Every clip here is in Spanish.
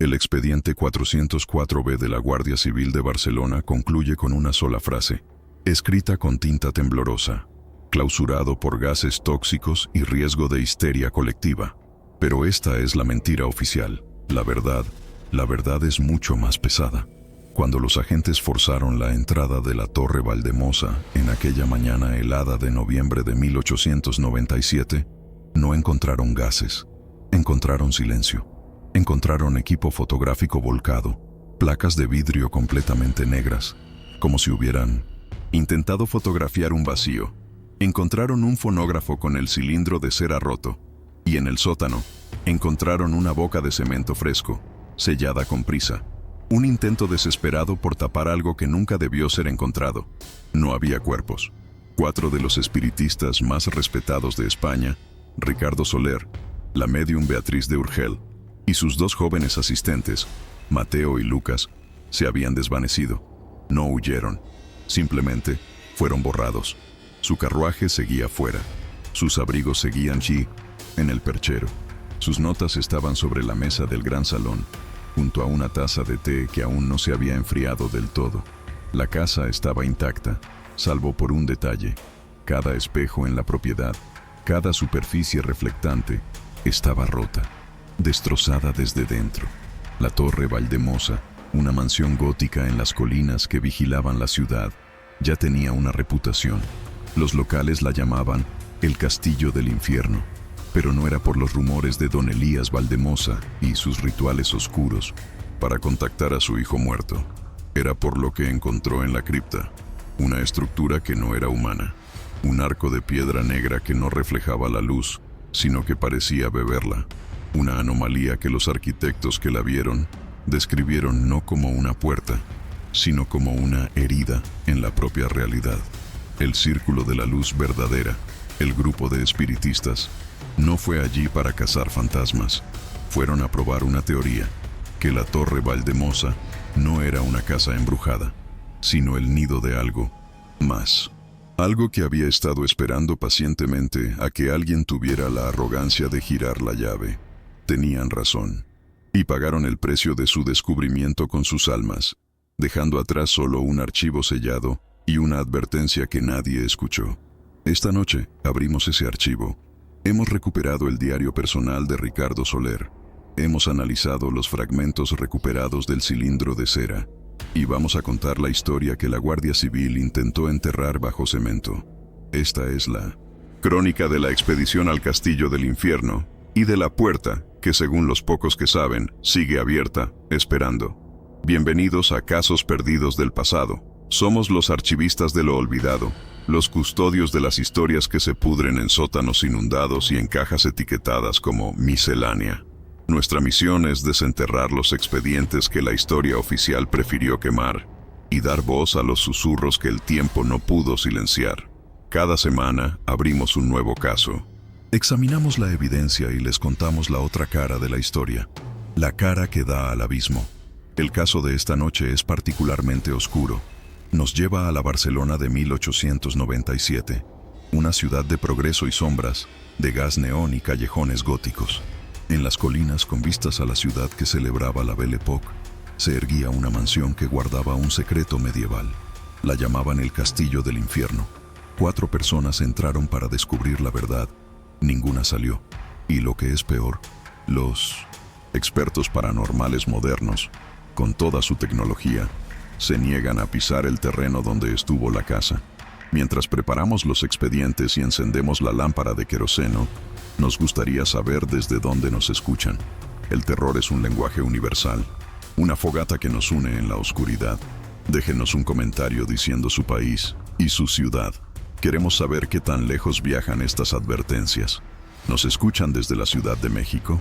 El expediente 404-B de la Guardia Civil de Barcelona concluye con una sola frase, escrita con tinta temblorosa, clausurado por gases tóxicos y riesgo de histeria colectiva. Pero esta es la mentira oficial. La verdad es mucho más pesada. Cuando los agentes forzaron la entrada de la Torre Valdemosa en aquella mañana helada de noviembre de 1897, no encontraron gases, encontraron silencio. Encontraron equipo fotográfico volcado, placas de vidrio completamente negras, como si hubieran intentado fotografiar un vacío. Encontraron un fonógrafo con el cilindro de cera roto, y en el sótano encontraron una boca de cemento fresco, sellada con prisa. Un intento desesperado por tapar algo que nunca debió ser encontrado. No había cuerpos. 4 de los espiritistas más respetados de España, Ricardo Soler, la médium Beatriz de Urgel, y sus 2 jóvenes asistentes, Mateo y Lucas, se habían desvanecido. No huyeron, simplemente fueron borrados. Su carruaje seguía fuera, sus abrigos seguían allí, en el perchero. Sus notas estaban sobre la mesa del gran salón, junto a una taza de té que aún no se había enfriado del todo. La casa estaba intacta, salvo por un detalle. Cada espejo en la propiedad, cada superficie reflectante, estaba rota, destrozada desde dentro. La Torre Valdemosa, una mansión gótica en las colinas que vigilaban la ciudad, ya tenía una reputación. Los locales la llamaban el Castillo del Infierno, pero no era por los rumores de don Elías Valdemosa y sus rituales oscuros para contactar a su hijo muerto. Era por lo que encontró en la cripta, una estructura que no era humana, un arco de piedra negra que no reflejaba la luz, sino que parecía beberla. Una anomalía que los arquitectos que la vieron describieron no como una puerta, sino como una herida en la propia realidad. El Círculo de la Luz Verdadera, el grupo de espiritistas, no fue allí para cazar fantasmas. Fueron a probar una teoría, que la Torre Valdemosa no era una casa embrujada, sino el nido de algo más. Algo que había estado esperando pacientemente a que alguien tuviera la arrogancia de girar la llave. Tenían razón, y pagaron el precio de su descubrimiento con sus almas, dejando atrás solo un archivo sellado y una advertencia que nadie escuchó. Esta noche abrimos ese archivo. Hemos recuperado el diario personal de Ricardo Soler. Hemos analizado los fragmentos recuperados del cilindro de cera, y vamos a contar la historia que la Guardia Civil intentó enterrar bajo cemento. Esta es la crónica de la expedición al Castillo del Infierno y de la puerta que, según los pocos que saben, sigue abierta, esperando. Bienvenidos a Casos Perdidos del Pasado. Somos los archivistas de lo olvidado, los custodios de las historias que se pudren en sótanos inundados y en cajas etiquetadas como miscelánea. Nuestra misión es desenterrar los expedientes que la historia oficial prefirió quemar y dar voz a los susurros que el tiempo no pudo silenciar. Cada semana abrimos un nuevo caso. Examinamos la evidencia y les contamos la otra cara de la historia, la cara que da al abismo. El caso de esta noche es particularmente oscuro. Nos lleva a la Barcelona de 1897, una ciudad de progreso y sombras, de gas neón y callejones góticos. En las colinas con vistas a la ciudad que celebraba la Belle Époque, se erguía una mansión que guardaba un secreto medieval. La llamaban el Castillo del Infierno. 4 personas entraron para descubrir la verdad. Ninguna salió. Y lo que es peor, los expertos paranormales modernos, con toda su tecnología, se niegan a pisar el terreno donde estuvo la casa. Mientras preparamos los expedientes y encendemos la lámpara de queroseno, nos gustaría saber desde dónde nos escuchan. El terror es un lenguaje universal, una fogata que nos une en la oscuridad. Déjenos un comentario diciendo su país y su ciudad. Queremos saber qué tan lejos viajan estas advertencias. ¿Nos escuchan desde la Ciudad de México?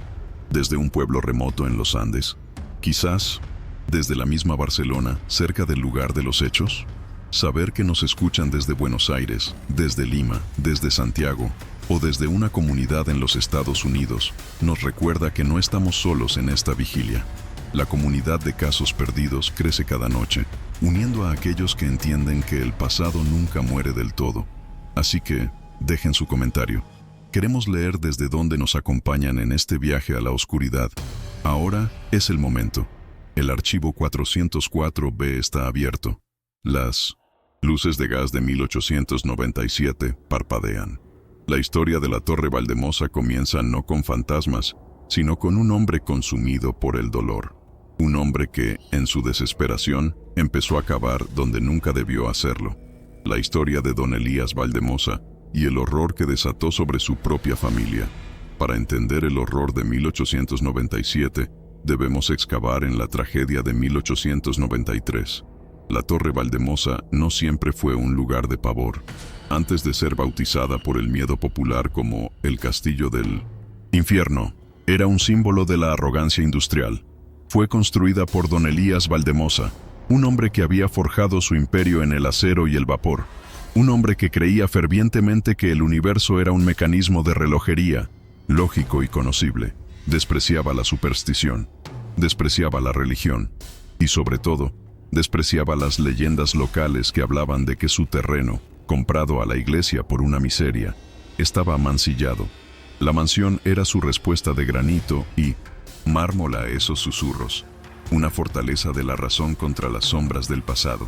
¿Desde un pueblo remoto en los Andes? ¿Quizás desde la misma Barcelona, cerca del lugar de los hechos? Saber que nos escuchan desde Buenos Aires, desde Lima, desde Santiago o desde una comunidad en los Estados Unidos nos recuerda que no estamos solos en esta vigilia. La comunidad de Casos Perdidos crece cada noche, uniendo a aquellos que entienden que el pasado nunca muere del todo. Así que, dejen su comentario. Queremos leer desde dónde nos acompañan en este viaje a la oscuridad. Ahora es el momento. El archivo 404B está abierto. Las luces de gas de 1897 parpadean. La historia de la Torre Valldemosa comienza no con fantasmas, sino con un hombre consumido por el dolor. Un hombre que, en su desesperación, empezó a cavar donde nunca debió hacerlo. La historia de don Elías Valldemosa y el horror que desató sobre su propia familia. Para entender el horror de 1897, debemos excavar en la tragedia de 1893. La Torre Valldemosa no siempre fue un lugar de pavor. Antes de ser bautizada por el miedo popular como el Castillo del Infierno, era un símbolo de la arrogancia industrial. Fue construida por don Elías Valldemosa, un hombre que había forjado su imperio en el acero y el vapor. Un hombre que creía fervientemente que el universo era un mecanismo de relojería, lógico y conocible. Despreciaba la superstición, despreciaba la religión y, sobre todo, despreciaba las leyendas locales que hablaban de que su terreno, comprado a la iglesia por una miseria, estaba mancillado. La mansión era su respuesta de granito y mármol a esos susurros, una fortaleza de la razón contra las sombras del pasado.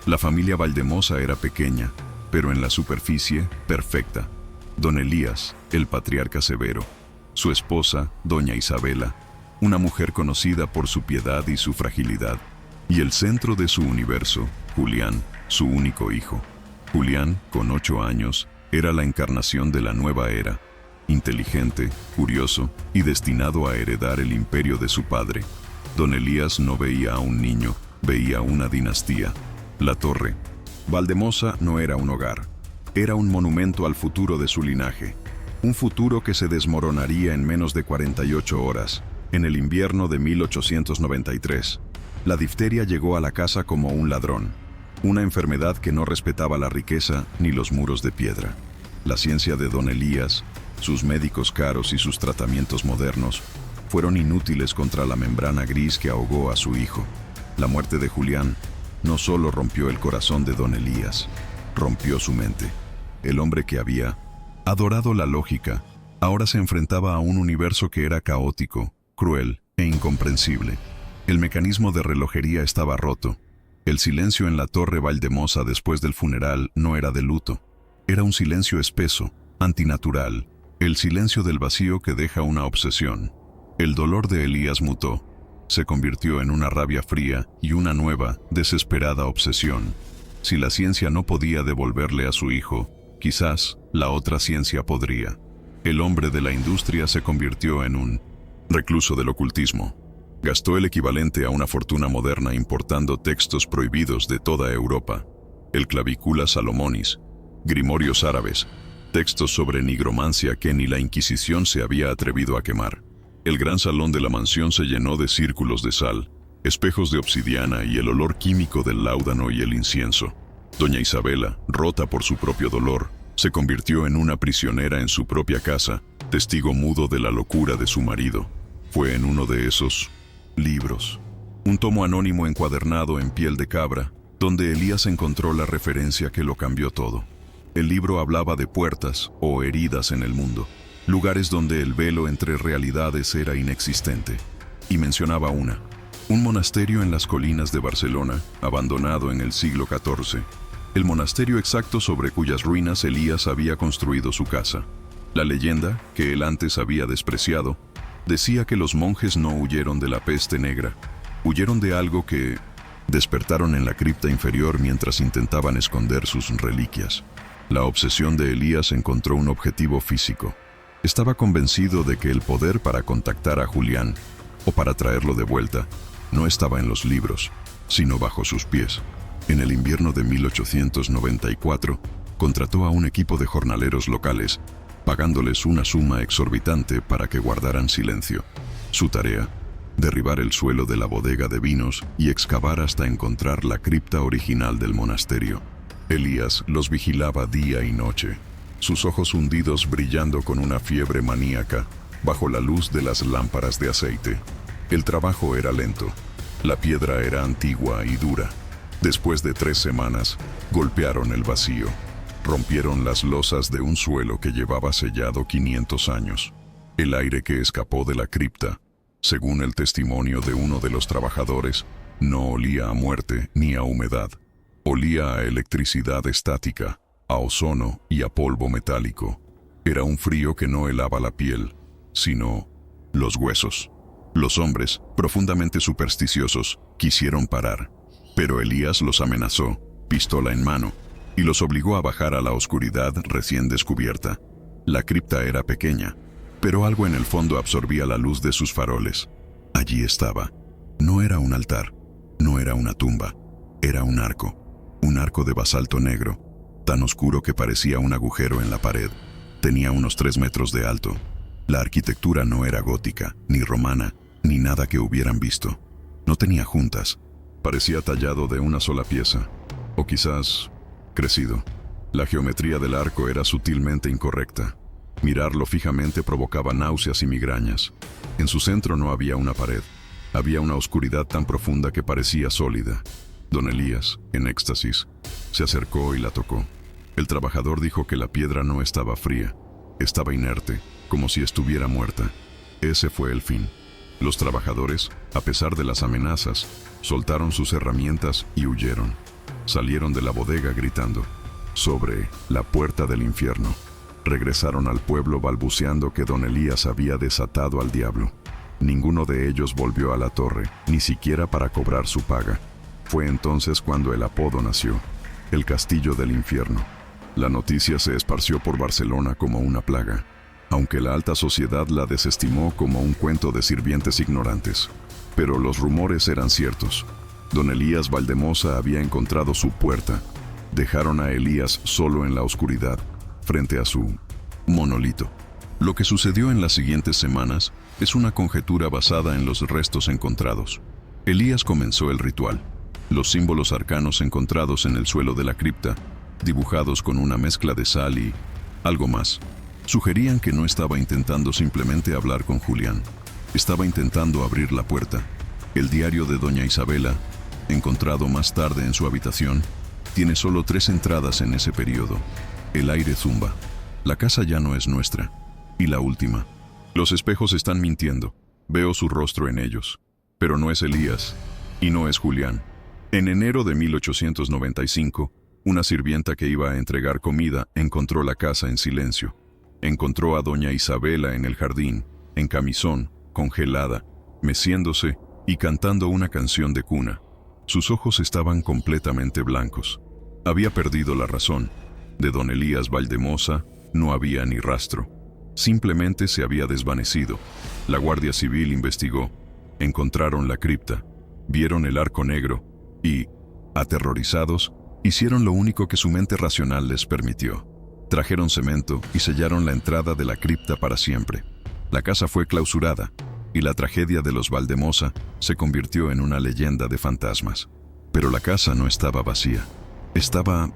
La familia Valldemosa era pequeña, pero en la superficie, perfecta. Don Elías, el patriarca severo, su esposa, doña Isabela, una mujer conocida por su piedad y su fragilidad, y el centro de su universo, Julián, su único hijo. Julián, con 8 años, era la encarnación de la nueva era, inteligente, curioso y destinado a heredar el imperio de su padre. Don Elías no veía a un niño, veía una dinastía. La Torre Valldemosa no era un hogar, era un monumento al futuro de su linaje, un futuro que se desmoronaría en menos de 48 horas, en el invierno de 1893. La difteria llegó a la casa como un ladrón, una enfermedad que no respetaba la riqueza ni los muros de piedra. La ciencia de don Elías, sus médicos caros y sus tratamientos modernos fueron inútiles contra la membrana gris que ahogó a su hijo. La muerte de Julián no solo rompió el corazón de don Elías, rompió su mente. El hombre que había adorado la lógica, ahora se enfrentaba a un universo que era caótico, cruel e incomprensible. El mecanismo de relojería estaba roto. El silencio en la Torre Valldemosa después del funeral no era de luto. Era un silencio espeso, antinatural, el silencio del vacío que deja una obsesión. El dolor de Elías mutó. Se convirtió en una rabia fría y una nueva, desesperada obsesión. Si la ciencia no podía devolverle a su hijo, quizás la otra ciencia podría. El hombre de la industria se convirtió en un recluso del ocultismo. Gastó el equivalente a una fortuna moderna importando textos prohibidos de toda Europa. El Clavicula Salomonis, grimorios árabes, textos sobre nigromancia que ni la Inquisición se había atrevido a quemar. El gran salón de la mansión se llenó de círculos de sal, espejos de obsidiana y el olor químico del láudano y el incienso. Doña Isabela, rota por su propio dolor, se convirtió en una prisionera en su propia casa, testigo mudo de la locura de su marido. Fue en uno de esos libros, un tomo anónimo encuadernado en piel de cabra, donde Elías encontró la referencia que lo cambió todo. El libro hablaba de puertas o heridas en el mundo, lugares donde el velo entre realidades era inexistente, y mencionaba un monasterio en las colinas de Barcelona, abandonado en el siglo XIV, el monasterio exacto sobre cuyas ruinas Elías había construido su casa. La leyenda, que él antes había despreciado, decía que los monjes no huyeron de la peste negra, huyeron de algo que despertaron en la cripta inferior mientras intentaban esconder sus reliquias. La obsesión de Elías encontró un objetivo físico. Estaba convencido de que el poder para contactar a Julián, o para traerlo de vuelta, no estaba en los libros, sino bajo sus pies. En el invierno de 1894, contrató a un equipo de jornaleros locales, pagándoles una suma exorbitante para que guardaran silencio. Su tarea, derribar el suelo de la bodega de vinos y excavar hasta encontrar la cripta original del monasterio. Elías los vigilaba día y noche, sus ojos hundidos brillando con una fiebre maníaca bajo la luz de las lámparas de aceite. El trabajo era lento, la piedra era antigua y dura. Después de 3 semanas, golpearon el vacío, rompieron las losas de un suelo que llevaba sellado 500 años. El aire que escapó de la cripta Según el testimonio de uno de los trabajadores, no olía a muerte ni a humedad. Olía a electricidad estática, a ozono y a polvo metálico. Era un frío que no helaba la piel, sino los huesos. Los hombres, profundamente supersticiosos, quisieron parar, pero Elías los amenazó, pistola en mano, y los obligó a bajar a la oscuridad recién descubierta. La cripta era pequeña, pero algo en el fondo absorbía la luz de sus faroles. Allí estaba. No era un altar, no era una tumba, era un arco de basalto negro, tan oscuro que parecía un agujero en la pared. Tenía unos 3 metros de alto. La arquitectura no era gótica, ni romana, ni nada que hubieran visto. No tenía juntas. Parecía tallado de una sola pieza, o quizás crecido. La geometría del arco era sutilmente incorrecta. Mirarlo fijamente provocaba náuseas y migrañas. En su centro no había una pared. Había una oscuridad tan profunda que parecía sólida. Don Elías, en éxtasis, se acercó y la tocó. El trabajador dijo que la piedra no estaba fría, estaba inerte, como si estuviera muerta. Ese fue el fin. Los trabajadores, a pesar de las amenazas, soltaron sus herramientas y huyeron. Salieron de la bodega gritando, sobre la puerta del infierno. Regresaron al pueblo balbuceando que don Elías había desatado al diablo. Ninguno de ellos volvió a la torre, ni siquiera para cobrar su paga. Fue entonces cuando el apodo nació, el Castillo del Infierno. La noticia se esparció por Barcelona como una plaga, aunque la alta sociedad la desestimó como un cuento de sirvientes ignorantes. Pero los rumores eran ciertos. Don Elías Valldemosa había encontrado su puerta. Dejaron a Elías solo en la oscuridad, frente a su monolito. Lo que sucedió en las siguientes semanas es una conjetura basada en los restos encontrados. Elías comenzó el ritual. Los símbolos arcanos encontrados en el suelo de la cripta, dibujados con una mezcla de sal y algo más, sugerían que no estaba intentando simplemente hablar con Julián. Estaba intentando abrir la puerta. El diario de doña Isabela, encontrado más tarde en su habitación, tiene solo 3 entradas en ese periodo. El aire zumba. La casa ya no es nuestra. Y la última. Los espejos están mintiendo. Veo su rostro en ellos. Pero no es Elías. Y no es Julián. En enero de 1895, una sirvienta que iba a entregar comida encontró la casa en silencio. Encontró a doña Isabela en el jardín, en camisón, congelada, meciéndose y cantando una canción de cuna. Sus ojos estaban completamente blancos. Había perdido la razón. De don Elías Valldemosa no había ni rastro. Simplemente se había desvanecido. La Guardia Civil investigó. Encontraron la cripta. Vieron el arco negro y, aterrorizados, hicieron lo único que su mente racional les permitió. Trajeron cemento y sellaron la entrada de la cripta para siempre. La casa fue clausurada y la tragedia de los Valldemosa se convirtió en una leyenda de fantasmas. Pero la casa no estaba vacía. Estaba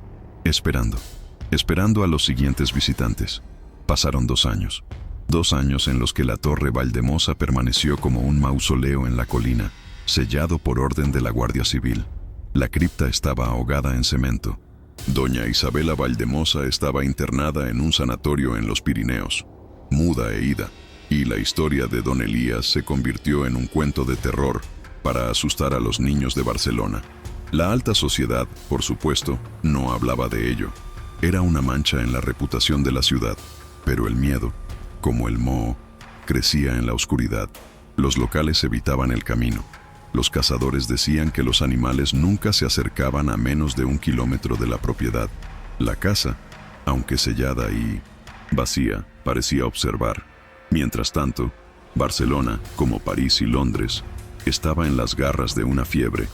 esperando a los siguientes visitantes. Pasaron 2 años. 2 años en los que la Torre Valldemosa permaneció como un mausoleo en la colina, sellado por orden de la Guardia Civil. La cripta estaba ahogada en cemento. Doña Isabela Valldemosa estaba internada en un sanatorio en los Pirineos, muda e ida, y la historia de don Elías se convirtió en un cuento de terror para asustar a los niños de Barcelona. La alta sociedad, por supuesto, no hablaba de ello. Era una mancha en la reputación de la ciudad, pero el miedo, como el moho, crecía en la oscuridad. Los locales evitaban el camino. Los cazadores decían que los animales nunca se acercaban a menos de 1 kilómetro de la propiedad. La casa, aunque sellada y vacía, parecía observar. Mientras tanto, Barcelona, como París y Londres, estaba en las garras de una fiebre,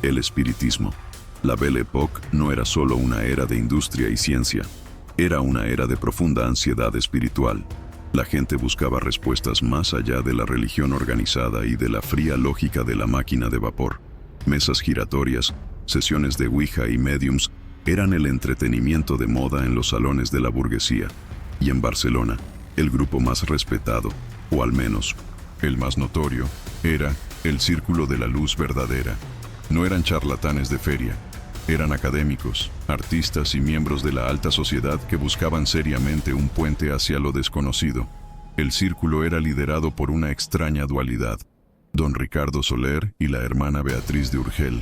el espiritismo. La Belle Époque no era solo una era de industria y ciencia, era una era de profunda ansiedad espiritual. La gente buscaba respuestas más allá de la religión organizada y de la fría lógica de la máquina de vapor. Mesas giratorias, sesiones de Ouija y mediums eran el entretenimiento de moda en los salones de la burguesía. Y en Barcelona, el grupo más respetado, o al menos el más notorio, era el Círculo de la Luz Verdadera. No eran charlatanes de feria, eran académicos, artistas y miembros de la alta sociedad que buscaban seriamente un puente hacia lo desconocido. El círculo era liderado por una extraña dualidad, Don Ricardo Soler y la hermana Beatriz de Urgel.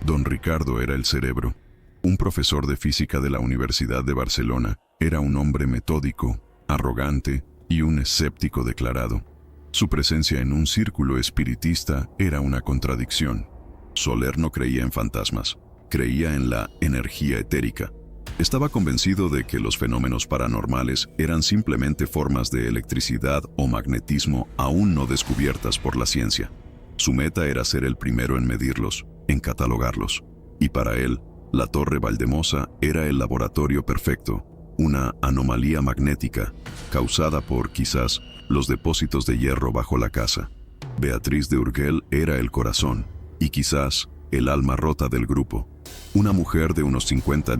Don Ricardo era el cerebro. Un profesor de física de la Universidad de Barcelona. Era un hombre metódico, arrogante y un escéptico declarado. Su presencia en un círculo espiritista era una contradicción. Soler no creía en fantasmas, creía en la energía etérica. Estaba convencido de que los fenómenos paranormales eran simplemente formas de electricidad o magnetismo aún no descubiertas por la ciencia. Su meta era ser el primero en medirlos, en catalogarlos. Y para él, la Torre Valldemosa era el laboratorio perfecto, una anomalía magnética causada por, quizás, los depósitos de hierro bajo la casa. Beatriz de Urgel era el corazón y quizás el alma rota del grupo. Una mujer de unos 50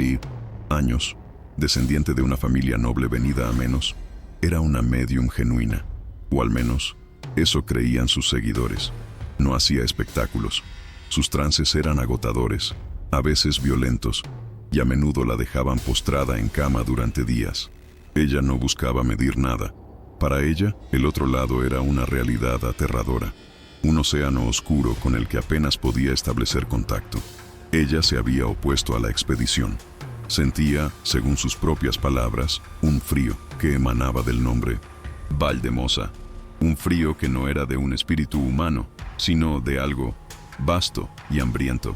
años, descendiente de una familia noble venida a menos, era una médium genuina, o al menos eso creían sus seguidores. No hacía espectáculos. Sus trances eran agotadores, a veces violentos, y a menudo la dejaban postrada en cama durante días. Ella no buscaba medir nada. Para ella, el otro lado era una realidad aterradora, un océano oscuro con el que apenas podía establecer contacto. Ella se había opuesto a la expedición. Sentía, según sus propias palabras, un frío que emanaba del nombre Valldemosa. Un frío que no era de un espíritu humano, sino de algo vasto y hambriento.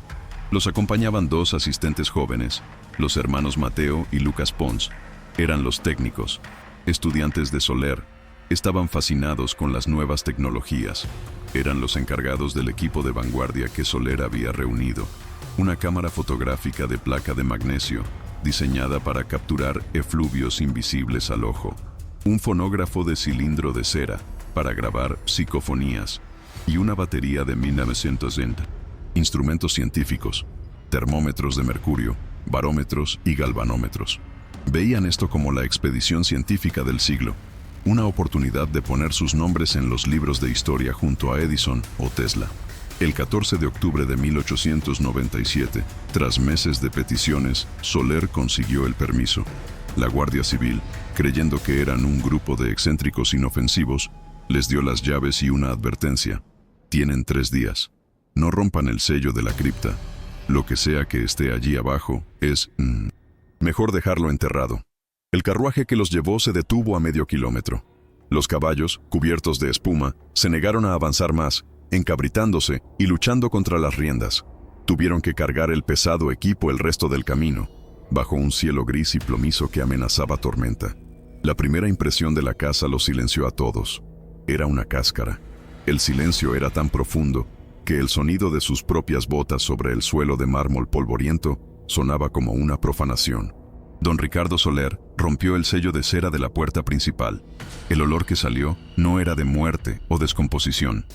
Los acompañaban dos asistentes jóvenes, los hermanos Mateo y Lucas Pons. Eran los técnicos, estudiantes de Soler. Estaban fascinados con las nuevas tecnologías. Eran los encargados del equipo de vanguardia que Soler había reunido. Una cámara fotográfica de placa de magnesio, diseñada para capturar efluvios invisibles al ojo. Un fonógrafo de cilindro de cera, para grabar psicofonías. Y una batería de 1920. Instrumentos científicos, termómetros de mercurio, barómetros y galvanómetros. Veían esto como la expedición científica del siglo. Una oportunidad de poner sus nombres en los libros de historia junto a Edison o Tesla. El 14 de octubre de 1897, tras meses de peticiones, Soler consiguió el permiso. La Guardia Civil, creyendo que eran un grupo de excéntricos inofensivos, les dio las llaves y una advertencia. Tienen 3 días. No rompan el sello de la cripta. Lo que sea que esté allí abajo es... mejor dejarlo enterrado. El carruaje que los llevó se detuvo a medio kilómetro. Los caballos, cubiertos de espuma, se negaron a avanzar más, encabritándose y luchando contra las riendas. Tuvieron que cargar el pesado equipo el resto del camino, bajo un cielo gris y plomizo que amenazaba tormenta. La primera impresión de la casa los silenció a todos. Era una cáscara. El silencio era tan profundo que el sonido de sus propias botas sobre el suelo de mármol polvoriento sonaba como una profanación. Don Ricardo Soler rompió el sello de cera de la puerta principal. El olor que salió no era de muerte o descomposición.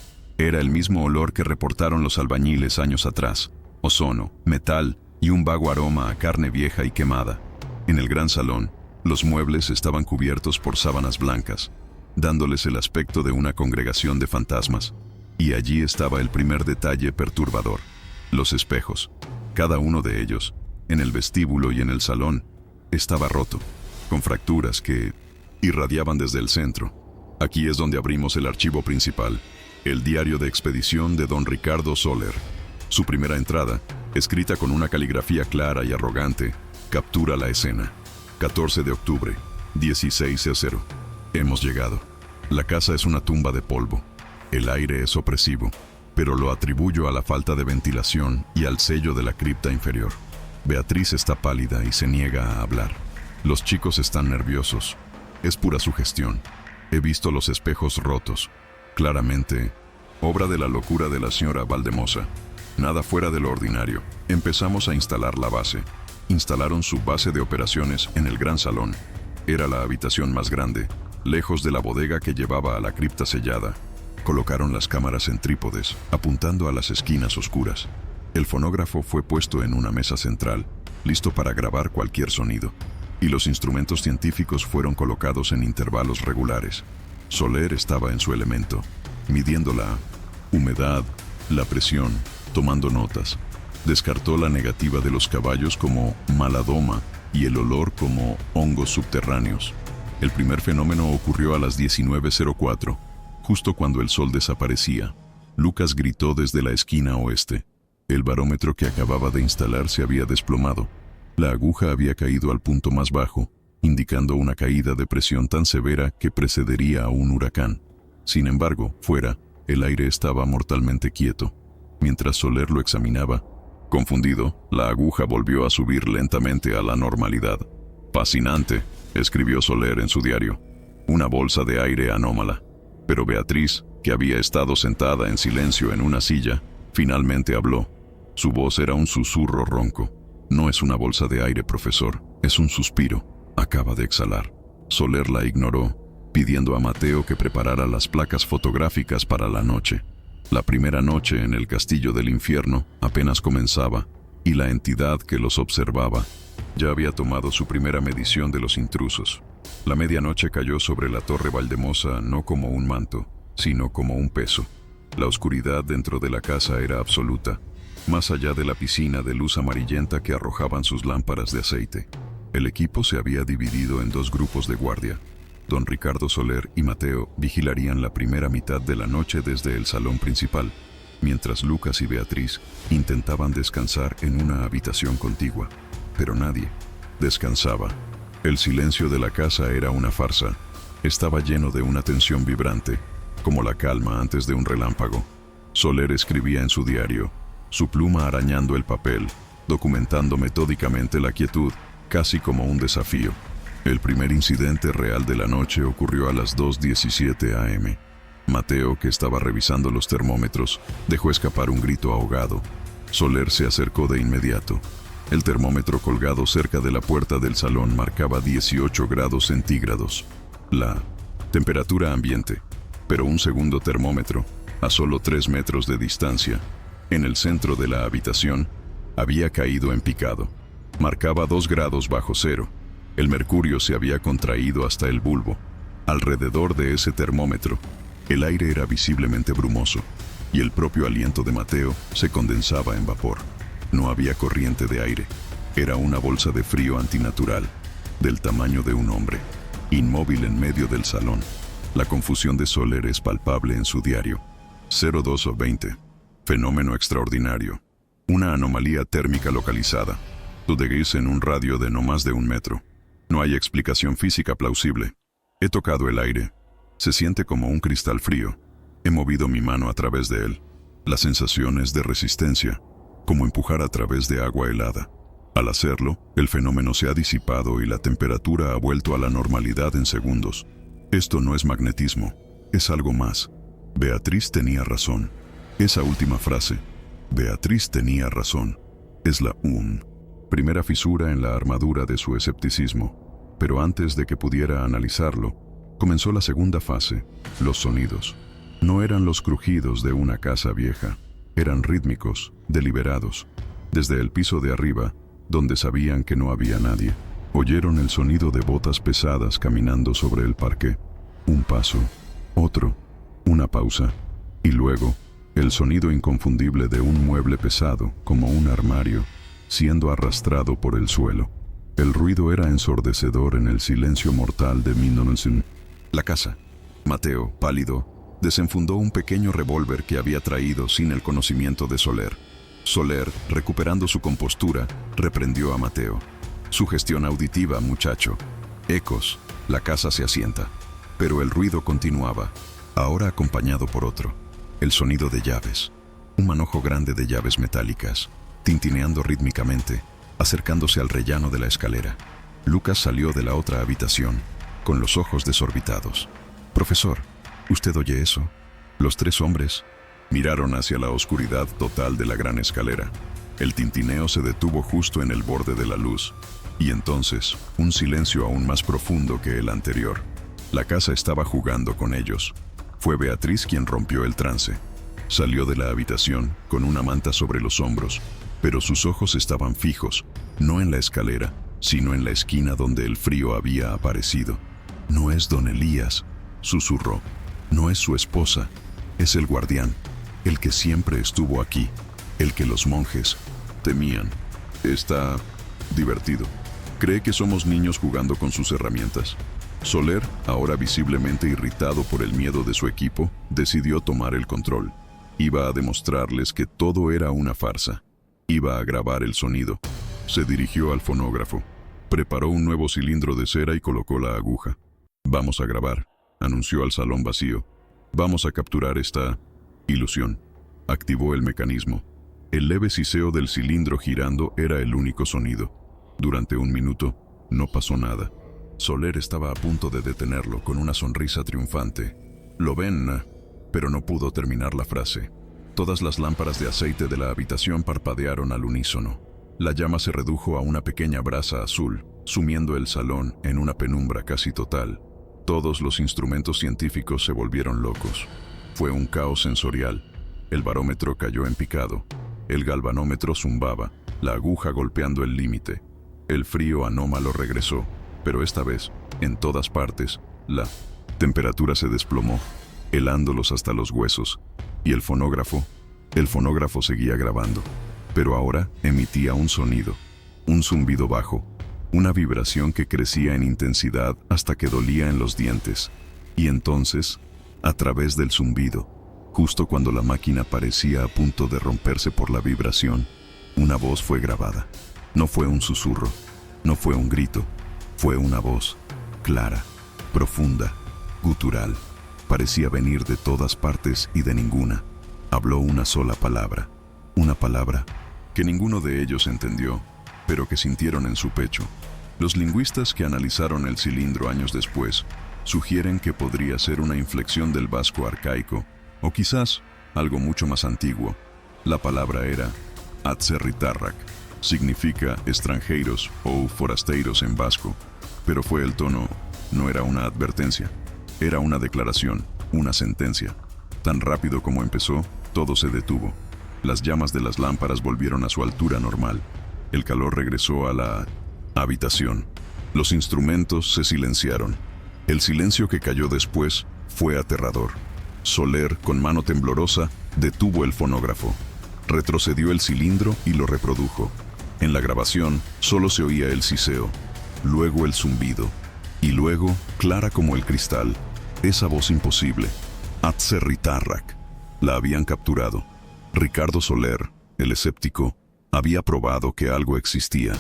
Era el mismo olor que reportaron los albañiles años atrás: ozono, metal y un vago aroma a carne vieja y quemada. En el gran salón, los muebles estaban cubiertos por sábanas blancas, dándoles el aspecto de una congregación de fantasmas. Y allí estaba el primer detalle perturbador: los espejos. Cada uno de ellos, en el vestíbulo y en el salón, estaba roto, con fracturas que irradiaban desde el centro. Aquí es donde abrimos el archivo principal, el diario de expedición de Don Ricardo Soler. Su primera entrada, escrita con una caligrafía clara y arrogante, captura la escena. 14 de octubre, 16:00. Hemos llegado. La casa es una tumba de polvo. El aire es opresivo, pero lo atribuyo a la falta de ventilación y al sello de la cripta inferior. Beatriz está pálida y se niega a hablar. Los chicos están nerviosos. Es pura sugestión. He visto los espejos rotos. Claramente, obra de la locura de la señora Valldemosa. Nada fuera de lo ordinario. Empezamos a instalar la base. Instalaron su base de operaciones en el gran salón. Era la habitación más grande, lejos de la bodega que llevaba a la cripta sellada. Colocaron las cámaras en trípodes, apuntando a las esquinas oscuras. El fonógrafo fue puesto en una mesa central, listo para grabar cualquier sonido. Y los instrumentos científicos fueron colocados en intervalos regulares. Soler estaba en su elemento, midiendo la humedad, la presión, tomando notas. Descartó la negativa de los caballos como maladoma y el olor como hongos subterráneos. El primer fenómeno ocurrió a las 19:04, justo cuando el sol desaparecía. Lucas gritó desde la esquina oeste. El barómetro que acababa de instalar se había desplomado. La aguja había caído al punto más bajo, indicando una caída de presión tan severa que precedería a un huracán. Sin embargo, fuera, el aire estaba mortalmente quieto. Mientras Soler lo examinaba, confundido, la aguja volvió a subir lentamente a la normalidad. «Fascinante», escribió Soler en su diario. «Una bolsa de aire anómala». Pero Beatriz, que había estado sentada en silencio en una silla, finalmente habló. Su voz era un susurro ronco. «No es una bolsa de aire, profesor, es un suspiro. Acaba de exhalar». Soler la ignoró, pidiendo a Mateo que preparara las placas fotográficas para la noche. La primera noche en el castillo del infierno apenas comenzaba, y la entidad que los observaba ya había tomado su primera medición de los intrusos. La medianoche cayó sobre la torre Valdemosa no como un manto, sino como un peso. La oscuridad dentro de la casa era absoluta, más allá de la piscina de luz amarillenta que arrojaban sus lámparas de aceite. El equipo se había dividido en dos grupos de guardia. Don Ricardo Soler y Mateo vigilarían la primera mitad de la noche desde el salón principal, mientras Lucas y Beatriz intentaban descansar en una habitación contigua. Pero nadie descansaba. El silencio de la casa era una farsa. Estaba lleno de una tensión vibrante, como la calma antes de un relámpago. Soler escribía en su diario, su pluma arañando el papel, documentando metódicamente la quietud, casi como un desafío. El primer incidente real de la noche ocurrió a las 2:17 am. Mateo, que estaba revisando los termómetros, dejó escapar un grito ahogado. Soler se acercó de inmediato. El termómetro colgado cerca de la puerta del salón marcaba 18 grados centígrados. La temperatura ambiente. Pero un segundo termómetro, a solo 3 metros de distancia, en el centro de la habitación, había caído en picado. Marcaba 2 grados bajo cero. El mercurio se había contraído hasta el bulbo. Alrededor de ese termómetro, el aire era visiblemente brumoso, y el propio aliento de Mateo se condensaba en vapor. No había corriente de aire. Era una bolsa de frío antinatural, del tamaño de un hombre, inmóvil en medio del salón. La confusión de Soler es palpable en su diario. 02 o 20. Fenómeno extraordinario. Una anomalía térmica localizada. Tudeguis en un radio de no más de 1 metro. No hay explicación física plausible. He tocado el aire. Se siente como un cristal frío. He movido mi mano a través de él. La sensación es de resistencia, como empujar a través de agua helada. Al hacerlo, el fenómeno se ha disipado y la temperatura ha vuelto a la normalidad en segundos. Esto no es magnetismo, es algo más. Beatriz tenía razón. Esa última frase, Beatriz tenía razón, es la primera fisura en la armadura de su escepticismo. Pero antes de que pudiera analizarlo, comenzó la segunda fase, los sonidos. No eran los crujidos de una casa vieja, eran rítmicos, deliberados. Desde el piso de arriba, donde sabían que no había nadie, oyeron el sonido de botas pesadas caminando sobre el parqué. Un paso, otro, una pausa, y luego, el sonido inconfundible de un mueble pesado, como un armario, siendo arrastrado por el suelo. El ruido era ensordecedor en el silencio mortal de Mindonsen. La casa. Mateo, pálido, desenfundó un pequeño revólver que había traído sin el conocimiento de Soler. Soler, recuperando su compostura, reprendió a Mateo. Sugestión auditiva, muchacho. Ecos. La casa se asienta. Pero el ruido continuaba, ahora acompañado por otro. El sonido de llaves. Un manojo grande de llaves metálicas, tintineando rítmicamente, acercándose al rellano de la escalera. Lucas salió de la otra habitación, con los ojos desorbitados. «Profesor, ¿usted oye eso?» Los tres hombres miraron hacia la oscuridad total de la gran escalera. El tintineo se detuvo justo en el borde de la luz, y entonces, un silencio aún más profundo que el anterior. La casa estaba jugando con ellos. Fue Beatriz quien rompió el trance. Salió de la habitación con una manta sobre los hombros, pero sus ojos estaban fijos, no en la escalera, sino en la esquina donde el frío había aparecido. «No es don Elías», susurró. «No es su esposa, es el guardián, el que siempre estuvo aquí, el que los monjes temían. Está divertido. Cree que somos niños jugando con sus herramientas». Soler, ahora visiblemente irritado por el miedo de su equipo, decidió tomar el control. Iba a demostrarles que todo era una farsa. Iba a grabar el sonido. Se dirigió al fonógrafo. Preparó un nuevo cilindro de cera y colocó la aguja. «Vamos a grabar», anunció al salón vacío. «Vamos a capturar esta ilusión». Activó el mecanismo. El leve siseo del cilindro girando era el único sonido. Durante un minuto, no pasó nada. Soler estaba a punto de detenerlo con una sonrisa triunfante. «¿Lo ven?», pero no pudo terminar la frase. Todas las lámparas de aceite de la habitación parpadearon al unísono. La llama se redujo a una pequeña brasa azul, sumiendo el salón en una penumbra casi total. Todos los instrumentos científicos se volvieron locos. Fue un caos sensorial. El barómetro cayó en picado. El galvanómetro zumbaba, la aguja golpeando el límite. El frío anómalo regresó, pero esta vez, en todas partes, la temperatura se desplomó, helándolos hasta los huesos. Y el fonógrafo seguía grabando, pero ahora emitía un sonido, un zumbido bajo, una vibración que crecía en intensidad hasta que dolía en los dientes. Y entonces, a través del zumbido, justo cuando la máquina parecía a punto de romperse por la vibración, una voz fue grabada. No fue un susurro, no fue un grito, fue una voz, clara, profunda, gutural. Parecía venir de todas partes y de ninguna. Habló una sola palabra, una palabra que ninguno de ellos entendió, pero que sintieron en su pecho. Los lingüistas que analizaron el cilindro años después sugieren que podría ser una inflexión del vasco arcaico, o quizás algo mucho más antiguo. La palabra era atzerritarrak, significa extranjeros o forasteiros en vasco, pero fue el tono, no era una advertencia, era una declaración, una sentencia. Tan rápido como empezó, todo se detuvo. Las llamas de las lámparas volvieron a su altura normal. El calor regresó a la habitación. Los instrumentos se silenciaron. El silencio que cayó después fue aterrador. Soler, con mano temblorosa, detuvo el fonógrafo. Retrocedió el cilindro y lo reprodujo. En la grabación solo se oía el siseo, luego el zumbido, y luego, clara como el cristal, esa voz imposible, Atzerritarrak. La habían capturado. Ricardo Soler, el escéptico, había probado que algo existía,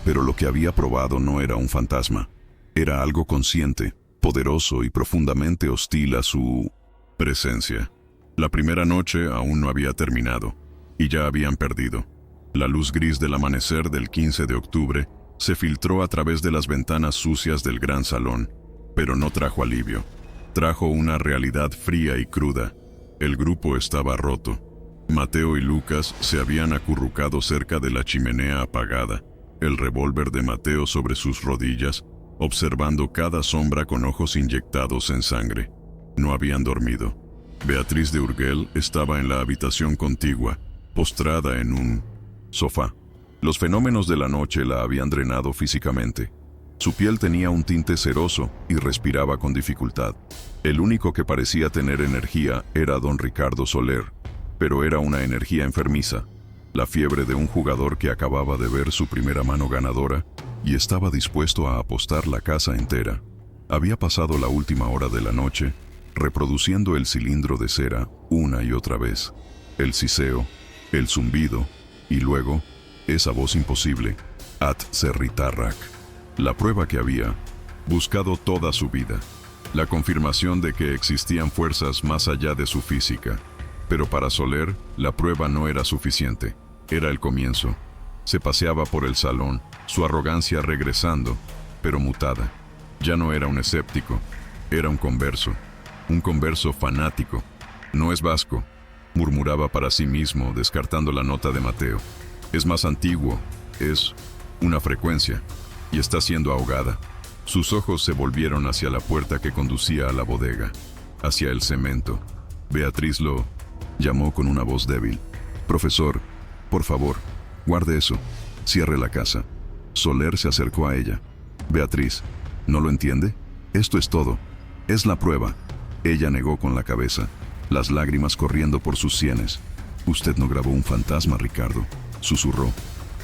pero lo que había probado no era un fantasma. Era algo consciente, poderoso y profundamente hostil a su presencia. La primera noche aún no había terminado, y ya habían perdido. La luz gris del amanecer del 15 de octubre se filtró a través de las ventanas sucias del gran salón, pero no trajo alivio. Trajo una realidad fría y cruda. El grupo estaba roto. Mateo y Lucas se habían acurrucado cerca de la chimenea apagada, el revólver de Mateo sobre sus rodillas, observando cada sombra con ojos inyectados en sangre. No habían dormido. Beatriz de Urgel estaba en la habitación contigua, postrada en un sofá. Los fenómenos de la noche la habían drenado físicamente. Su piel tenía un tinte ceroso y respiraba con dificultad. El único que parecía tener energía era don Ricardo Soler, pero era una energía enfermiza, la fiebre de un jugador que acababa de ver su primera mano ganadora y estaba dispuesto a apostar la casa entera. Había pasado la última hora de la noche, reproduciendo el cilindro de cera una y otra vez, el siseo, el zumbido, y luego, esa voz imposible, Atzerritarrak. La prueba que había buscado toda su vida, la confirmación de que existían fuerzas más allá de su física. Pero para Soler, la prueba no era suficiente. Era el comienzo. Se paseaba por el salón, su arrogancia regresando, pero mutada. Ya no era un escéptico, era un converso fanático. No es vasco, murmuraba para sí mismo, descartando la nota de Mateo. Es más antiguo, es una frecuencia, y está siendo ahogada. Sus ojos se volvieron hacia la puerta que conducía a la bodega, hacia el cemento. Beatriz lo llamó con una voz débil. «Profesor, por favor, guarde eso. Cierre la casa». Soler se acercó a ella. «Beatriz, ¿no lo entiende? Esto es todo. Es la prueba». Ella negó con la cabeza, las lágrimas corriendo por sus sienes. «Usted no grabó un fantasma, Ricardo», susurró.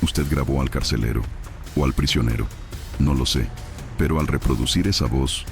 «Usted grabó al carcelero, o al prisionero. No lo sé, pero al reproducir esa voz,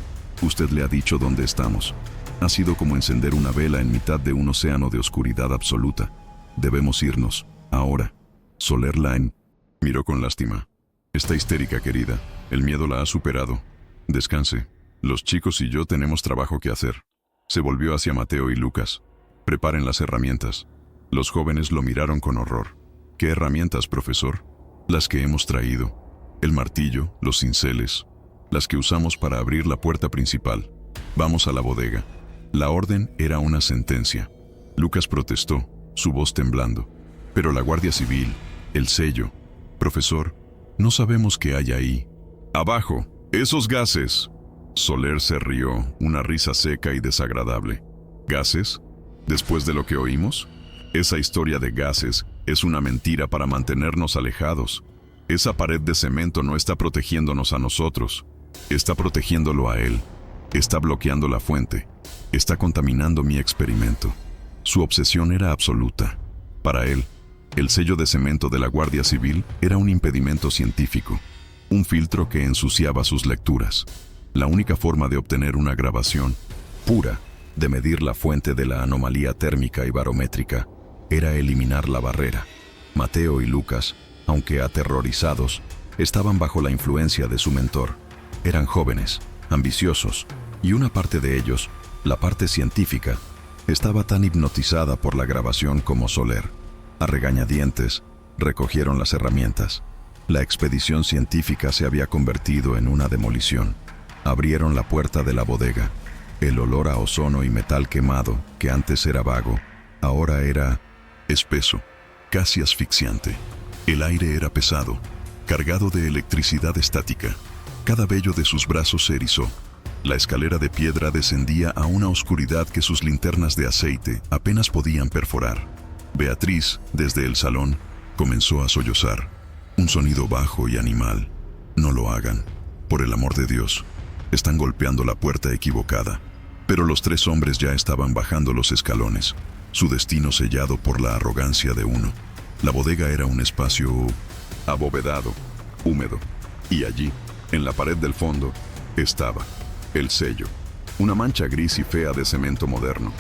usted le ha dicho dónde estamos. Ha sido como encender una vela en mitad de un océano de oscuridad absoluta. Debemos irnos, ahora. Soler Lane miró con lástima. Está histérica, querida. El miedo la ha superado. Descanse. Los chicos y yo tenemos trabajo que hacer. Se volvió hacia Mateo y Lucas. Preparen las herramientas. Los jóvenes lo miraron con horror. ¿Qué herramientas, profesor? Las que hemos traído. El martillo, los cinceles. Las que usamos para abrir la puerta principal. Vamos a la bodega. La orden era una sentencia. Lucas protestó, su voz temblando. Pero la Guardia Civil, el sello. Profesor, no sabemos qué hay ahí. ¡Abajo! ¡Esos gases! Soler se rió, una risa seca y desagradable. ¿Gases? ¿Después de lo que oímos? Esa historia de gases es una mentira para mantenernos alejados. Esa pared de cemento no está protegiéndonos a nosotros. Está protegiéndolo a él. Está bloqueando la fuente. Está contaminando mi experimento. Su obsesión era absoluta. Para él, el sello de cemento de la Guardia Civil era un impedimento científico, un filtro que ensuciaba sus lecturas. La única forma de obtener una grabación pura, de medir la fuente de la anomalía térmica y barométrica, era eliminar la barrera. Mateo y Lucas, aunque aterrorizados, estaban bajo la influencia de su mentor. Eran jóvenes, ambiciosos, y una parte de ellos, la parte científica, estaba tan hipnotizada por la grabación como Soler. A regañadientes, recogieron las herramientas. La expedición científica se había convertido en una demolición. Abrieron la puerta de la bodega. El olor a ozono y metal quemado, que antes era vago, ahora era espeso, casi asfixiante. El aire era pesado, cargado de electricidad estática. Cada vello de sus brazos se erizó. La escalera de piedra descendía a una oscuridad que sus linternas de aceite apenas podían perforar. Beatriz, desde el salón, comenzó a sollozar. Un sonido bajo y animal. No lo hagan. Por el amor de Dios. Están golpeando la puerta equivocada. Pero los tres hombres ya estaban bajando los escalones. Su destino sellado por la arrogancia de uno. La bodega era un espacio abovedado, húmedo. Y allí, en la pared del fondo, estaba el sello. Una mancha gris y fea de cemento moderno,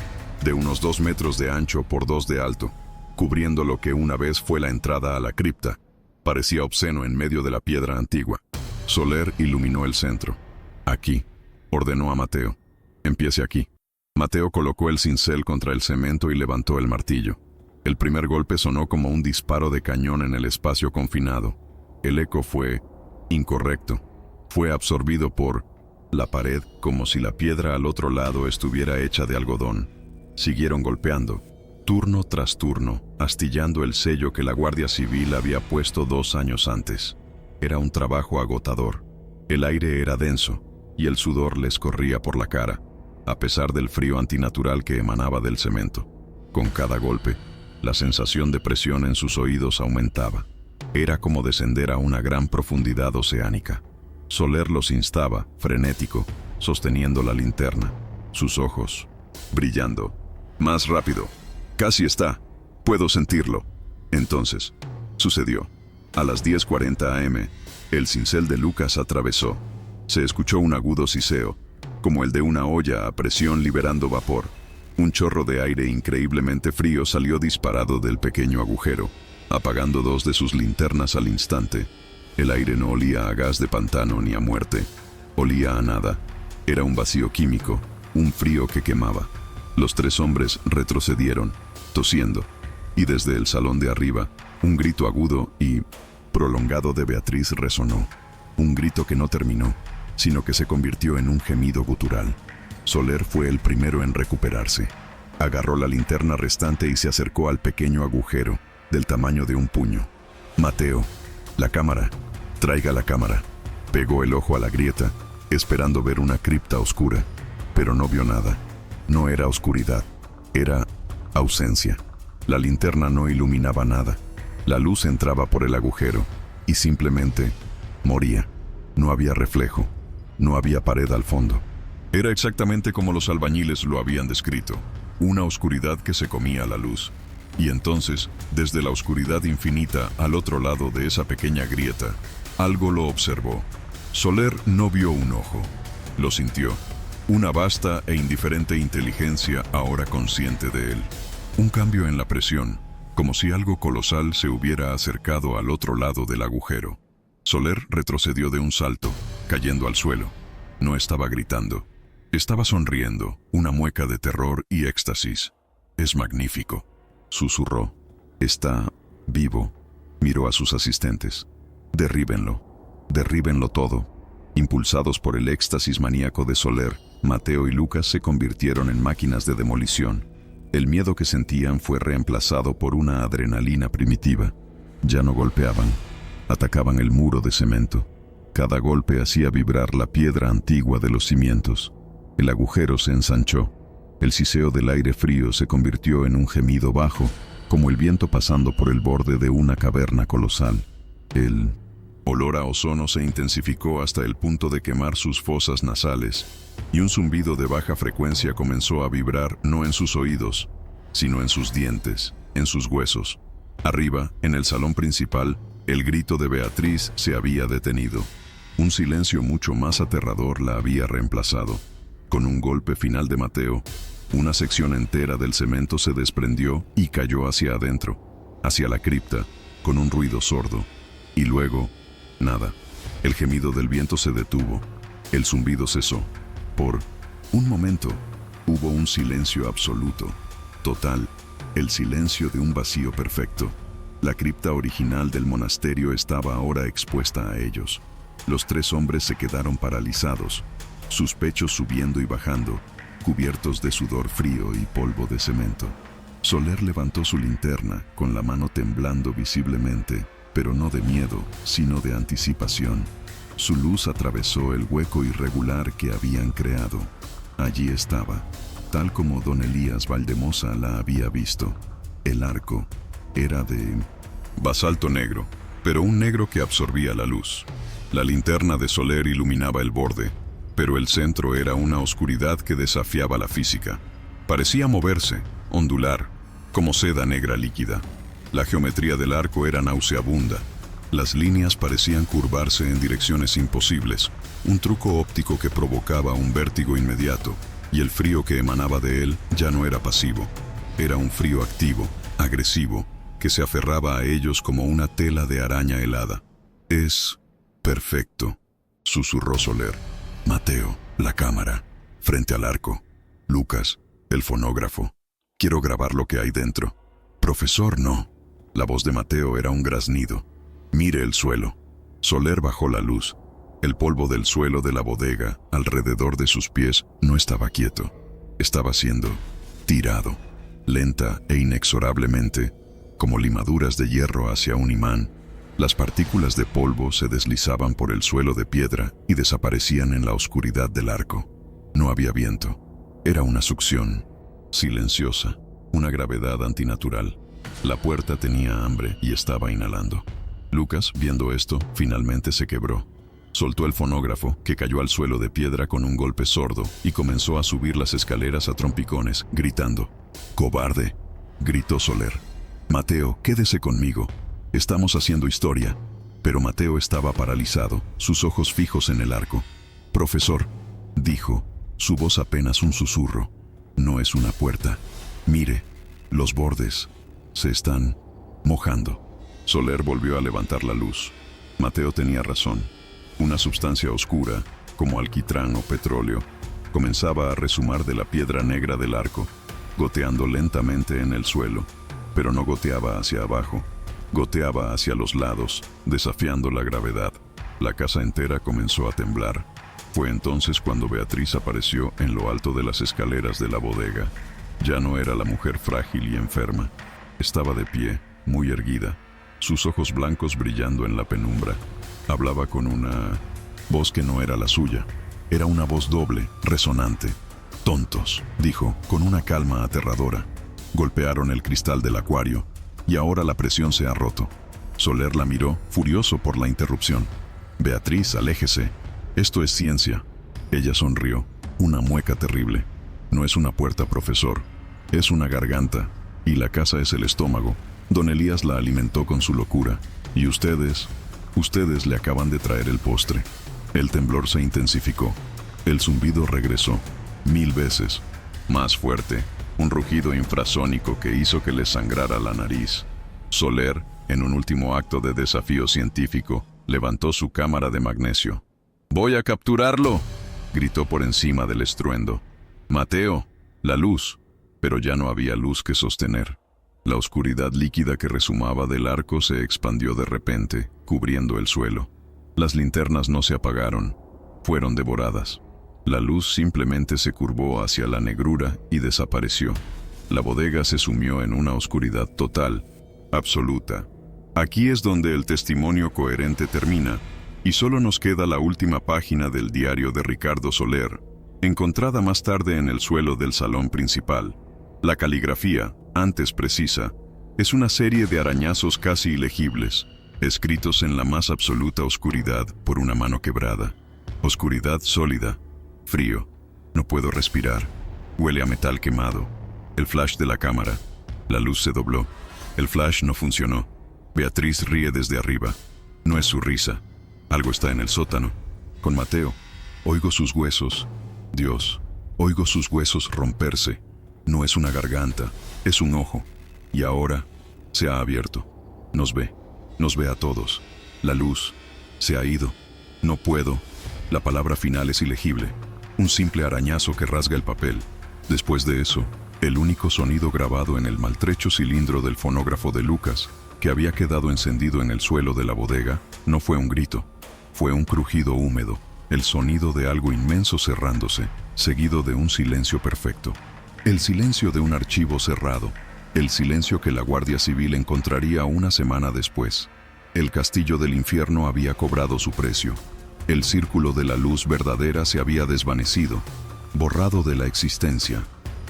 de unos 2 metros de ancho por 2 de alto, cubriendo lo que una vez fue la entrada a la cripta. Parecía obsceno en medio de la piedra antigua. Soler iluminó el centro. Aquí, ordenó a Mateo. Empiece aquí. Mateo colocó el cincel contra el cemento y levantó el martillo. El primer golpe sonó como un disparo de cañón en el espacio confinado. El eco fue incorrecto. Fue absorbido por la pared como si la piedra al otro lado estuviera hecha de algodón. Siguieron golpeando, turno tras turno, astillando el sello que la Guardia Civil había puesto 2 años antes. Era un trabajo agotador. El aire era denso y el sudor les corría por la cara, a pesar del frío antinatural que emanaba del cemento. Con cada golpe, la sensación de presión en sus oídos aumentaba. Era como descender a una gran profundidad oceánica. Soler los instaba, frenético, sosteniendo la linterna, sus ojos brillando. Más rápido. Casi está. Puedo sentirlo. Entonces, sucedió. A las 10:40 am, el cincel de Lucas atravesó. Se escuchó un agudo siseo, como el de una olla a presión liberando vapor. Un chorro de aire increíblemente frío salió disparado del pequeño agujero, apagando 2 de sus linternas al instante. El aire no olía a gas de pantano ni a muerte. Olía a nada. Era un vacío químico, un frío que quemaba. Los 3 hombres retrocedieron, tosiendo, y desde el salón de arriba, un grito agudo y prolongado de Beatriz resonó. Un grito que no terminó, sino que se convirtió en un gemido gutural. Soler fue el primero en recuperarse. Agarró la linterna restante y se acercó al pequeño agujero, del tamaño de un puño. Mateo, la cámara. Traiga la cámara. Pegó el ojo a la grieta, esperando ver una cripta oscura, pero no vio nada. No era oscuridad, era ausencia. La linterna no iluminaba nada. La luz entraba por el agujero y simplemente moría. No había reflejo, no había pared al fondo. Era exactamente como los albañiles lo habían descrito, una oscuridad que se comía la luz. Y entonces, desde la oscuridad infinita al otro lado de esa pequeña grieta, algo lo observó. Soler no vio un ojo, lo sintió. Una vasta e indiferente inteligencia ahora consciente de él. Un cambio en la presión, como si algo colosal se hubiera acercado al otro lado del agujero. Soler retrocedió de un salto, cayendo al suelo. No estaba gritando. Estaba sonriendo, una mueca de terror y éxtasis. «Es magnífico», susurró. «Está vivo». Miró a sus asistentes. «Derríbenlo. Derríbenlo todo». Impulsados por el éxtasis maníaco de Soler, Mateo y Lucas se convirtieron en máquinas de demolición. El miedo que sentían fue reemplazado por una adrenalina primitiva. Ya no golpeaban, atacaban el muro de cemento. Cada golpe hacía vibrar la piedra antigua de los cimientos. El agujero se ensanchó. El siseo del aire frío se convirtió en un gemido bajo, como el viento pasando por el borde de una caverna colosal. El olor a ozono se intensificó hasta el punto de quemar sus fosas nasales, y un zumbido de baja frecuencia comenzó a vibrar no en sus oídos, sino en sus dientes, en sus huesos. Arriba, en el salón principal, el grito de Beatriz se había detenido. Un silencio mucho más aterrador la había reemplazado. Con un golpe final de Mateo, una sección entera del cemento se desprendió y cayó hacia adentro, hacia la cripta, con un ruido sordo. Y luego, nada. El gemido del viento se detuvo. El zumbido cesó. Por un momento, hubo un silencio absoluto, total, el silencio de un vacío perfecto. La cripta original del monasterio estaba ahora expuesta a ellos. Los tres hombres se quedaron paralizados, sus pechos subiendo y bajando, cubiertos de sudor frío y polvo de cemento. Soler levantó su linterna, con la mano temblando visiblemente, pero no de miedo, sino de anticipación. Su luz atravesó el hueco irregular que habían creado. Allí estaba, tal como don Elías Valdemosa la había visto. El arco era de basalto negro, pero un negro que absorbía la luz. La linterna de Soler iluminaba el borde, pero el centro era una oscuridad que desafiaba la física. Parecía moverse, ondular, como seda negra líquida. La geometría del arco era nauseabunda. Las líneas parecían curvarse en direcciones imposibles, un truco óptico que provocaba un vértigo inmediato, y el frío que emanaba de él ya no era pasivo. Era un frío activo, agresivo, que se aferraba a ellos como una tela de araña helada. «Es perfecto», susurró Soler. «Mateo, la cámara, frente al arco. Lucas, el fonógrafo. Quiero grabar lo que hay dentro». «Profesor, no». La voz de Mateo era un graznido. «Mire el suelo». Soler bajó la luz. El polvo del suelo de la bodega, alrededor de sus pies, no estaba quieto. Estaba siendo tirado, lenta e inexorablemente, como limaduras de hierro hacia un imán. Las partículas de polvo se deslizaban por el suelo de piedra y desaparecían en la oscuridad del arco. No había viento. Era una succión, silenciosa, una gravedad antinatural. La puerta tenía hambre y estaba inhalando. Lucas, viendo esto, finalmente se quebró. Soltó el fonógrafo, que cayó al suelo de piedra con un golpe sordo, y comenzó a subir las escaleras a trompicones, gritando. «¡Cobarde!», gritó Soler. «Mateo, quédese conmigo. Estamos haciendo historia». Pero Mateo estaba paralizado, sus ojos fijos en el arco. «Profesor», dijo, su voz apenas un susurro. «No es una puerta. Mire, los bordes se están mojando». Soler volvió a levantar la luz. Mateo tenía razón. Una sustancia oscura, como alquitrán o petróleo, comenzaba a resumar de la piedra negra del arco, goteando lentamente en el suelo, pero no goteaba hacia abajo, goteaba hacia los lados, desafiando la gravedad. La casa entera comenzó a temblar. Fue entonces cuando Beatriz apareció en lo alto de las escaleras de la bodega. Ya no era la mujer frágil y enferma. Estaba de pie, muy erguida, sus ojos blancos brillando en la penumbra. Hablaba con una voz que no era la suya. Era una voz doble, resonante. «Tontos», dijo, con una calma aterradora. Golpearon el cristal del acuario, y ahora la presión se ha roto. Soler la miró, furioso por la interrupción. «Beatriz, aléjese. Esto es ciencia». Ella sonrió, una mueca terrible. «No es una puerta, profesor. Es una garganta, y la casa es el estómago. Don Elías la alimentó con su locura, y ustedes le acaban de traer el postre». El temblor se intensificó. El zumbido regresó, 1000 veces. Más fuerte, un rugido infrasónico que hizo que le sangrara la nariz. Soler, en un último acto de desafío científico, levantó su cámara de magnesio. «¡Voy a capturarlo!», gritó por encima del estruendo. «Mateo, la luz». Pero ya no había luz que sostener. La oscuridad líquida que resumaba del arco se expandió de repente, cubriendo el suelo. Las linternas no se apagaron, fueron devoradas. La luz simplemente se curvó hacia la negrura y desapareció. La bodega se sumió en una oscuridad total, absoluta. Aquí es donde el testimonio coherente termina, y solo nos queda la última página del diario de Ricardo Soler, encontrada más tarde en el suelo del salón principal. La caligrafía, antes precisa, es una serie de arañazos casi ilegibles, escritos en la más absoluta oscuridad por una mano quebrada. Oscuridad sólida, frío, no puedo respirar, huele a metal quemado. El flash de la cámara, la luz se dobló, el flash no funcionó. Beatriz ríe desde arriba, no es su risa, algo está en el sótano. Con Mateo, oigo sus huesos, Dios, oigo sus huesos romperse. No es una garganta, es un ojo. Y ahora se ha abierto. Nos ve a todos. La luz se ha ido. No puedo. La palabra final es ilegible. Un simple arañazo que rasga el papel. Después de eso, el único sonido grabado en el maltrecho cilindro del fonógrafo de Lucas, que había quedado encendido en el suelo de la bodega, no fue un grito. Fue un crujido húmedo, el sonido de algo inmenso cerrándose, seguido de un silencio perfecto. El silencio de un archivo cerrado, el silencio que la Guardia Civil encontraría una semana después. El castillo del infierno había cobrado su precio. El círculo de la luz verdadera se había desvanecido, borrado de la existencia.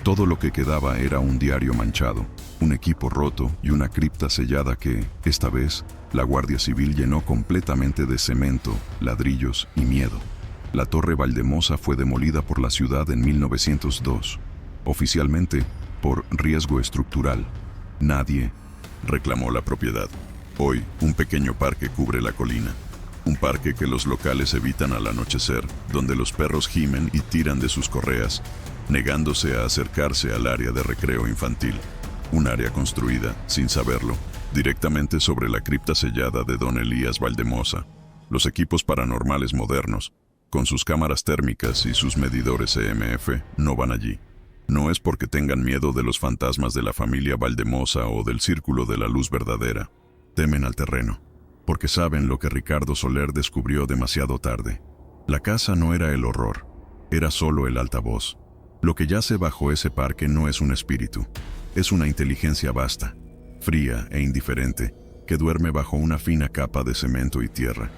Todo lo que quedaba era un diario manchado, un equipo roto y una cripta sellada que, esta vez, la Guardia Civil llenó completamente de cemento, ladrillos y miedo. La Torre Valdemosa fue demolida por la ciudad en 1902. Oficialmente, por riesgo estructural. Nadie reclamó la propiedad. Hoy, un pequeño parque cubre la colina. Un parque que los locales evitan al anochecer, donde los perros gimen y tiran de sus correas, negándose a acercarse al área de recreo infantil. Un área construida, sin saberlo, directamente sobre la cripta sellada de don Elías Valdemosa. Los equipos paranormales modernos, con sus cámaras térmicas y sus medidores EMF, no van allí. No es porque tengan miedo de los fantasmas de la familia Valdemosa o del círculo de la luz verdadera. Temen al terreno, porque saben lo que Ricardo Soler descubrió demasiado tarde. La casa no era el horror, era solo el altavoz. Lo que yace bajo ese parque no es un espíritu, es una inteligencia vasta, fría e indiferente, que duerme bajo una fina capa de cemento y tierra.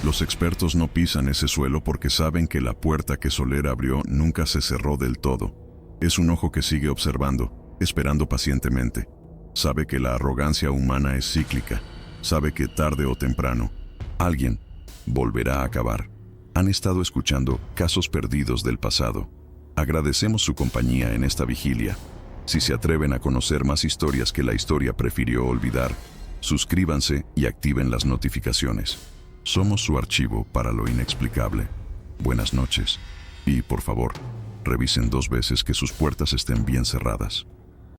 Los expertos no pisan ese suelo porque saben que la puerta que Soler abrió nunca se cerró del todo. Es un ojo que sigue observando, esperando pacientemente. Sabe que la arrogancia humana es cíclica. Sabe que tarde o temprano, alguien volverá a acabar. Han estado escuchando Casos Perdidos del Pasado. Agradecemos su compañía en esta vigilia. Si se atreven a conocer más historias que la historia prefirió olvidar, suscríbanse y activen las notificaciones. Somos su archivo para lo inexplicable. Buenas noches. Y, por favor, revisen 2 veces que sus puertas estén bien cerradas.